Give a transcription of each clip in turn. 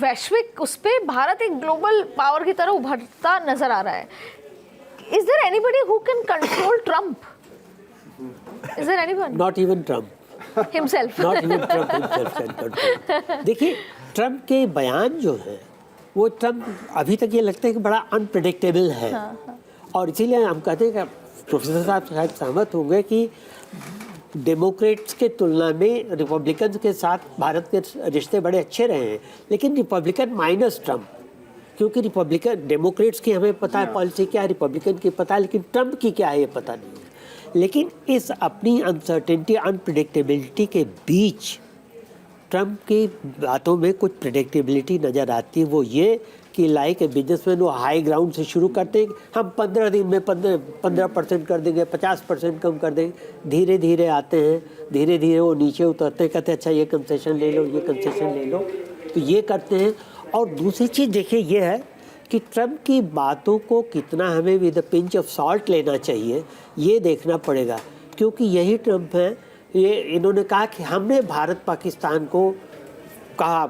वैश्विक उस पे भारत एक ग्लोबल पावर की तरह उभरता नजर आ रहा है। Is there anybody who can control Trump? Is there anyone? Not even Trump himself. Not even Trump himself can control. देखिए, ट्रम्प के बयान जो है वो ट्रम्प अभी तक ये लगता है कि बड़ा अनप्रेडिक्टेबल है। और इसीलिए हम कहते हैं कि प्रोफेसर साहब शायद सहमत होंगे कि डेमोक्रेट्स के तुलना में रिपब्लिकन के साथ भारत के रिश्ते बड़े अच्छे रहे हैं, लेकिन रिपब्लिकन माइनस ट्रम्प, क्योंकि रिपब्लिकन डेमोक्रेट्स की हमें पता है पॉलिसी क्या है, रिपब्लिकन की पता है, लेकिन ट्रम्प की क्या है ये पता नहीं है। लेकिन इस अपनी अनसर्टेनिटी अनप्रेडिक्टेबिलिटी के बीच ट्रम्प की बातों में कुछ प्रेडिक्टेबिलिटी नज़र आती है। वो ये कि लाइक ए बिजनेसमैन वो हाई ग्राउंड से शुरू करते हैं, हम 15 दिन में 15% कर देंगे, 50% कम कर देंगे, धीरे धीरे आते हैं, धीरे धीरे वो नीचे उतरते हैं, कहते हैं अच्छा ये कंसेशन ले लो, ये कंसेशन ले लो, तो ये करते हैं। और दूसरी चीज़ देखिए ये है कि ट्रम्प की बातों को कितना हमें with a pinch of salt लेना चाहिए, ये देखना पड़ेगा, क्योंकि यही ट्रम्प हैं, ये इन्होंने कहा कि हमने भारत पाकिस्तान को कहा,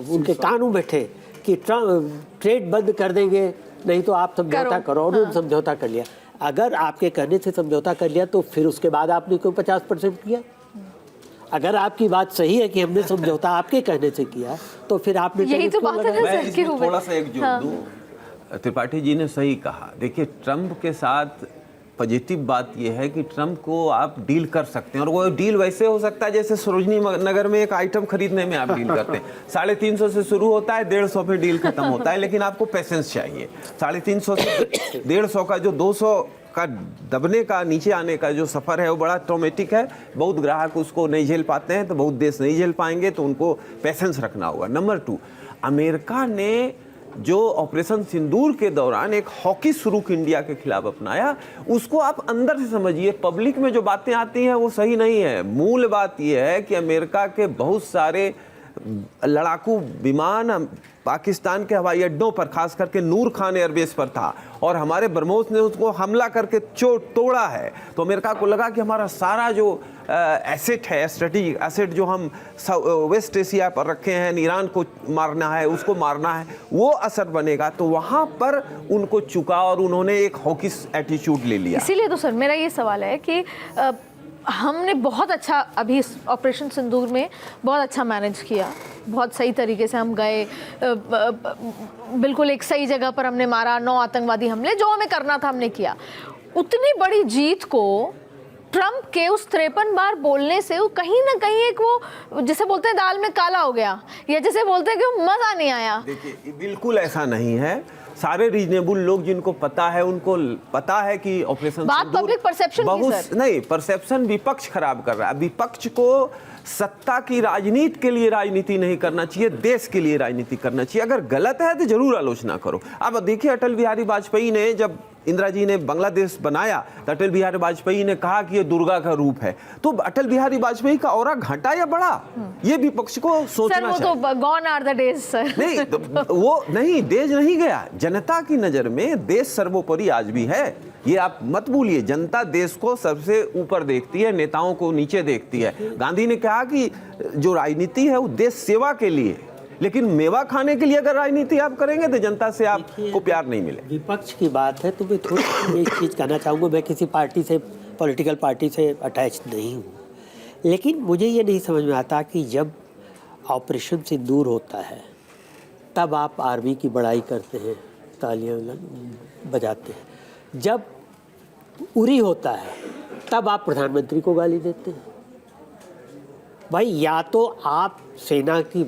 उनके कानून बैठे कि ट्रेड बंद कर देंगे, नहीं तो आप समझौता करो, और उन्होंने समझौता कर लिया। अगर आपके कहने से समझौता कर लिया तो फिर उसके बाद आपने क्यों 50% किया? अगर आपकी बात सही है कि हमने समझौता आपके कहने से किया, तो फिर आपने यही तो बात है। मैं इसमें थोड़ा सा एक जोड़ दूं। त्रिपाठी जी ने सही कहा। देखिए, ट्रम्प के साथ पॉजिटिव बात यह है कि ट्रम्प को आप डील कर सकते हैं, और वो डील वैसे हो सकता है जैसे सरोजनी नगर में एक आइटम खरीदने में आप डील करते हैं। 350 से शुरू होता है, 150 पे डील खत्म होता है, लेकिन आपको पेशेंस चाहिए। 350 से 150 का जो 200 का दबने का, नीचे आने का जो सफ़र है वो बड़ा ट्रॉमेटिक है। बहुत ग्राहक उसको नहीं झेल पाते हैं, तो बहुत देश नहीं झेल पाएंगे, तो उनको पेशेंस रखना होगा। नंबर 2, अमेरिका ने जो ऑपरेशन सिंदूर के दौरान एक हॉकी शुरू इंडिया के खिलाफ अपनाया, उसको आप अंदर से समझिए। पब्लिक में जो बातें आती हैं वो सही नहीं है। मूल बात यह है कि अमेरिका के बहुत सारे लड़ाकू विमान पाकिस्तान के हवाई अड्डों पर, खास करके नूर खान एयरबेस पर था, और हमारे ब्रह्मोस ने उसको हमला करके तोड़ा है। तो अमेरिका को लगा कि हमारा सारा जो एसेट है, स्ट्रेटेजिक एसेट जो हम वेस्ट एशिया पर रखे हैं, ईरान को मारना है, उसको मारना है, वो असर बनेगा। तो वहाँ पर उनको चुका और उन्होंने एक हॉकिश एटीट्यूड ले लिया। इसीलिए तो सर मेरा ये सवाल है कि हमने बहुत अच्छा अभी इस ऑपरेशन सिंदूर में बहुत अच्छा मैनेज किया, बहुत सही तरीके से हम गए, बिल्कुल एक सही जगह पर हमने मारा, 9 आतंकवादी हमले, जो हमें करना था हमने किया। उतनी बड़ी जीत को ट्रम्प के उस 53 बार बोलने से वो कहीं ना कहीं एक वो जैसे बोलते हैं दाल में काला हो गया, या जैसे बोलते हैं कि मज़ा नहीं आया। देखिए, बिल्कुल ऐसा नहीं है। सारे रीजनेबल लोग जिनको पता है, उनको पता है कि ऑपरेशन बात पब्लिक परसेप्शन बहुत नहीं, परसेप्शन विपक्ष खराब कर रहा है। विपक्ष को सत्ता की राजनीति के लिए राजनीति नहीं करना चाहिए, देश के लिए राजनीति करना चाहिए। अगर गलत है तो जरूर आलोचना करो। अब देखिए, अटल बिहारी वाजपेयी ने, जब इंदिरा जी ने बांग्लादेश बनाया, तो अटल बिहारी वाजपेयी ने कहा कि ये दुर्गा का रूप है। तो अटल बिहारी वाजपेयी का ऑरा घटा या बढ़ा, ये विपक्ष को सोचना चाहिए। सर वो तो gone are the days sir. नहीं, तो वो नहीं, देश नहीं गया। जनता की नजर में देश सर्वोपरि आज भी है, ये आप मत भूलिए। जनता देश को सबसे ऊपर देखती है, नेताओं को नीचे देखती है। गांधी ने कहा कि जो राजनीति है वो देश सेवा के लिए, लेकिन मेवा खाने के लिए अगर राजनीति आप करेंगे तो जनता से आपको प्यार नहीं मिले। विपक्ष की बात है तो मैं थोड़ी एक चीज़ कहना चाहूँगा। मैं किसी पार्टी से, पॉलिटिकल पार्टी से अटैच नहीं हूँ, लेकिन मुझे ये नहीं समझ में आता कि जब ऑपरेशन सिंदूर होता है तब आप आर्मी की बड़ाई करते हैं, तालियां बजाते हैं, जब उरी होता है तब आप प्रधानमंत्री को गाली देते हैं। भाई, या तो आप सेना की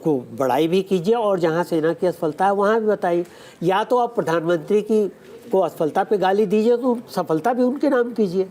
को बड़ाई भी कीजिए और जहाँ सेना की असफलता है वहाँ भी बताइए, या तो आप प्रधानमंत्री की को असफलता पे गाली दीजिए तो सफलता भी उनके नाम कीजिए।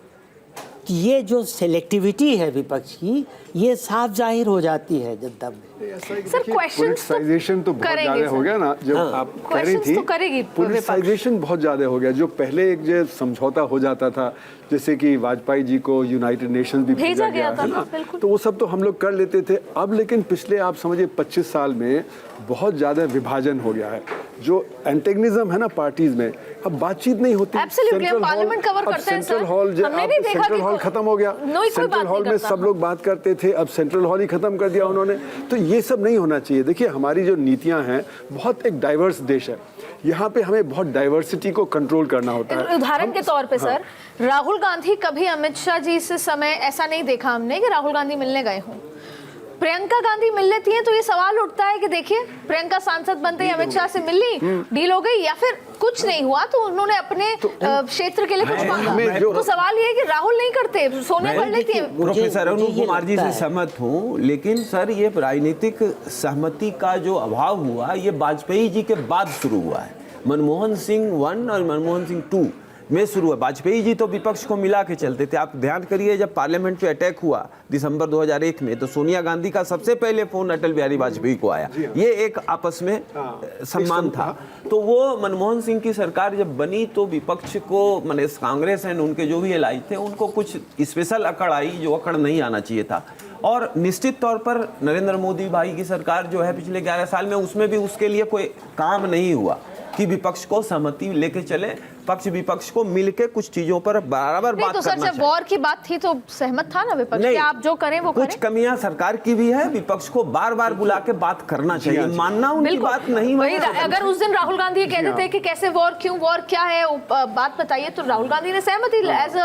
ये जो सेलेक्टिविटी है विपक्ष की, ये साफ जाहिर हो जाती है जनता में। सर पॉलिटिसाइजेशन तो बहुत ज़्यादा हो गया ना, जो आप कह रही थी, पॉलिटिसाइजेशन बहुत ज़्यादा हो गया। जो पहले एक जो समझौता हो जाता था, जैसे कि वाजपेयी जी को यूनाइटेड नेशंस भी भेजा गया था ना, तो वो सब तो हम लोग कर लेते थे। अब लेकिन पिछले आप समझिए 25 साल में बहुत ज़्यादा विभाजन हो गया है। जो एंटेगनिज्म है ना पार्टीज़ में, अब बातचीत नहीं होती। Absolutely, हम पार्लियामेंट कवर करते हैं सेंट्रल सर। हॉल, हमने नहीं देखा सेंट्रल कि हॉल खत्म हो गया, सेंट्रल हॉल में सब लोग बात करते थे, अब सेंट्रल हॉल ही खत्म कर दिया उन्होंने। तो ये सब नहीं होना चाहिए। देखिए हमारी जो नीतियां हैं, बहुत एक डाइवर्स देश है, यहाँ पे हमें बहुत डाइवर्सिटी को कंट्रोल करना होता है। उदाहरण के तौर पे सर, राहुल गांधी कभी अमित शाह जी से समय ऐसा नहीं देखा हमने कि राहुल गांधी मिलने गए हों। प्रियंका गांधी मिल लेती हैं तो ये सवाल उठता है कि देखिए प्रियंका सांसद बनते ही अमित शाह से मिल ली, डील हो गई, या फिर कुछ नहीं हुआ तो उन्होंने अपने क्षेत्र के लिए कुछ मांगा। तो सवाल ये है कि राहुल नहीं करते, सोनिया कर लेती है। प्रोफेसर अरुण कुमार जी से सहमत हूँ, लेकिन सर ये राजनीतिक सहमति का जो अभाव हुआ ये वाजपेयी जी के बाद शुरू हुआ है। मनमोहन सिंह 1 और मनमोहन सिंह 2 में शुरू हुआ। वाजपेयी जी तो विपक्ष को मिला के चलते थे। आप ध्यान करिए, जब पार्लियामेंट पे अटैक हुआ दिसंबर 2001 में, तो सोनिया गांधी का सबसे पहले फोन अटल बिहारी वाजपेयी को आया। ये एक आपस में सम्मान था। तो वो मनमोहन सिंह की सरकार जब बनी तो विपक्ष को, माने कांग्रेस एंड उनके जो भी एलाई थे, उनको कुछ स्पेशल अकड़ आई जो अकड़ नहीं आना चाहिए था। और निश्चित तौर पर नरेंद्र मोदी भाई की सरकार जो है पिछले 11 साल में, उसमें भी उसके लिए कोई काम नहीं हुआ कि विपक्ष को सहमति लेके चले, पक्ष विपक्ष को मिलके कुछ चीजों पर बराबर बात तो करना चाहिए। जब वॉर की बात थी तो सहमत था ना विपक्ष कि आप जो करें वो कुछ करें। कमियां सरकार की भी है, विपक्ष को बार बार बुला के बात करना चाहिए, मानना उनकी बात नहीं। वही अगर उस दिन राहुल गांधी ये कहते थे कि कैसे वॉर, क्यों वॉर, क्या है, बात बताइए, तो राहुल गांधी ने सहमति एज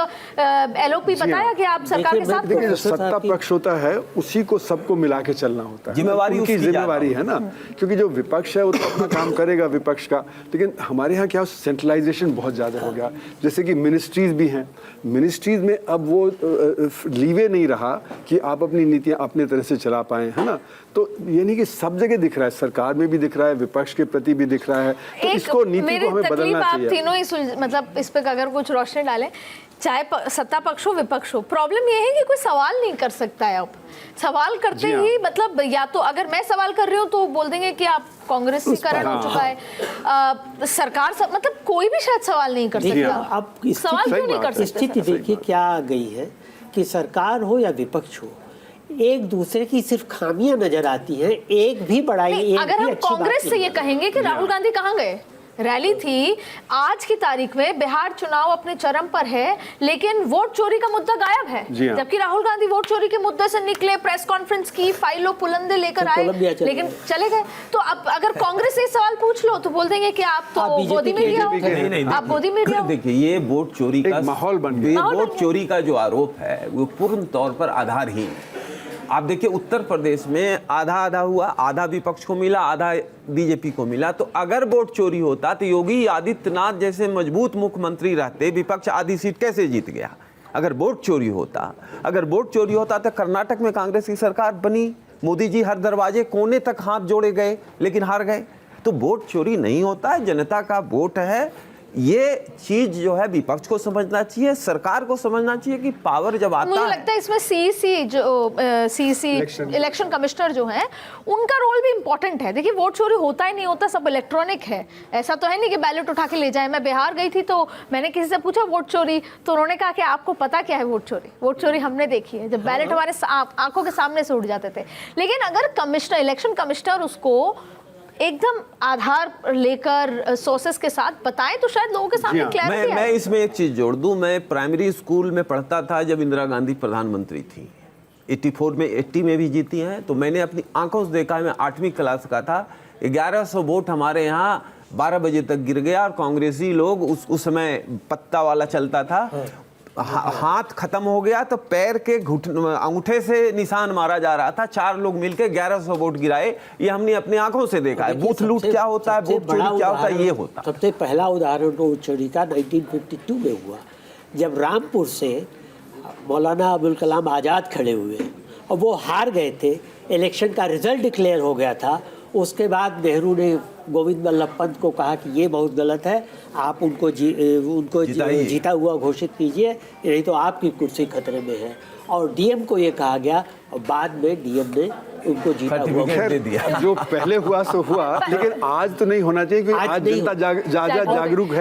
एलओपी बताया कि आप सरकार के साथ। देखिए जो सत्ता पक्ष होता है उसी को सबको मिला के चलना होता है, जिम्मेवारी उनकी उसकी जिम्मेवारी है ना, क्योंकि जो विपक्ष है वो तो अपना काम करेगा विपक्ष का। लेकिन हमारे यहाँ क्या सेंट्रलाइजेशन बहुत ज्यादा हो गया, जैसे कि मिनिस्ट्रीज भी हैं, मिनिस्ट्रीज में अब वो लीवे नहीं रहा कि आप अपनी नीतियां अपने तरह से चला पाए, है ना। तो ये नहीं कि सब जगह दिख रहा है, सरकार में भी दिख रहा है, विपक्ष के प्रति भी दिख रहा है। तो इसको नीति को हमें बदलना चाहिए। आप तीनों ही मतलब इस पे अगर कुछ रोशनी डालें, चाहे सत्ता पक्ष हो विपक्ष हो, प्रॉब्लम ये है कि कोई सवाल नहीं कर सकता है। अब सवाल करते ही मतलब, या तो अगर मैं सवाल कर रही हूँ तो बोल देंगे कि आप कांग्रेसीकरण हो चुका है, सरकार मतलब कोई भी शायद सवाल नहीं कर सकता। अब सवाल क्यों नहीं कर सकते? स्थिति देखिए क्या आ गई है कि सरकार हो या विपक्ष हो, एक दूसरे की सिर्फ खामियां नजर आती हैं, एक भी बड़ाई, अगर हम कांग्रेस से ये कहेंगे कि राहुल गांधी कहाँ गए, रैली थी, आज की तारीख में बिहार चुनाव अपने चरम पर है, लेकिन वोट चोरी का मुद्दा गायब है। जबकि राहुल गांधी वोट चोरी के मुद्दे से निकले, प्रेस कॉन्फ्रेंस की, फाइलों पुलंदे लेकर आए, लेकिन चले गए। तो अब अगर कांग्रेस से सवाल पूछ लो तो बोल देंगे कि आप तो गोदी मीडिया हो, आप गोदी मीडिया हो। देखिए ये वोट चोरी का माहौल बन गया। वोट चोरी का जो आरोप है वो पूर्ण तौर पर आधारहीन है। आप देखिए उत्तर प्रदेश में आधा आधा हुआ, आधा विपक्ष को मिला, आधा बीजेपी को मिला। तो अगर वोट चोरी होता तो योगी आदित्यनाथ जैसे मजबूत मुख्यमंत्री रहते, विपक्ष आधी सीट कैसे जीत गया? अगर वोट चोरी होता तो कर्नाटक में कांग्रेस की सरकार बनी, मोदी जी हर दरवाजे कोने तक हाथ जोड़े गए लेकिन हार गए। तो वोट चोरी नहीं होता है, जनता का वोट है। ये चीज जो है विपक्ष को समझना चाहिए, सरकार को समझना चाहिए कि पावर जब आता है। मुझे लगता है इसमें सीईसी इलेक्शन कमिश्नर जो हैं उनका रोल भी इम्पोर्टेंट है। देखिए वोट चोरी होता ही नहीं होता, सब इलेक्ट्रॉनिक है। ऐसा तो है नहीं कि बैलेट उठा के ले जाए। मैं बिहार गई थी तो मैंने किसी से पूछा वोट चोरी, तो उन्होंने कहा कि आपको पता क्या है वोट चोरी? वोट चोरी हमने देखी है, जब बैलेट हमारे आंखों के सामने से उड़ जाते थे। लेकिन अगर कमिश्नर, इलेक्शन कमिश्नर उसको एकदम आधार लेकर सोर्सेस के साथ बताएं तो शायद लोगों के सामने क्लैरिटी मैं इसमें एक चीज जोड़ दूं। मैं प्राइमरी स्कूल में पढ़ता था जब इंदिरा गांधी प्रधानमंत्री थी, 84 में, 80 में भी जीती हैं। तो मैंने अपनी आंखों से देखा है, मैं 8वीं क्लास का था, 1100 वोट हमारे यहाँ 12 बजे तक गिर गया। और कांग्रेसी लोग उस समय पत्ता वाला चलता था, हाथ खत्म हो गया तो पैर के अंगूठे से निशान मारा जा रहा था। 4 लोग मिलकर 1100 वोट गिराए। ये हमने अपनी आंखों से देखा है। बूथ लूट क्या होता है, वोट चोरी क्या होता है, ये होता। सबसे पहला उदाहरण वोट चोरी का 1952 में हुआ, जब रामपुर से मौलाना अबुल कलाम आज़ाद खड़े हुए और वो हार गए थे। इलेक्शन का रिजल्ट डिक्लेयर हो गया था। उसके बाद नेहरू ने गोविंद वल्लभ पंत को कहा कि ये बहुत गलत है, आप उनको जीता हुआ घोषित कीजिए, नहीं तो आपकी कुर्सी खतरे में है। और डीएम को ये कहा गया और बाद में डीएम ने उनको जीता हुआ दे दिया। जो पहले हुआ सो हुआ, लेकिन आज तो नहीं होना चाहिए क्योंकि आज जनता जागरूक है।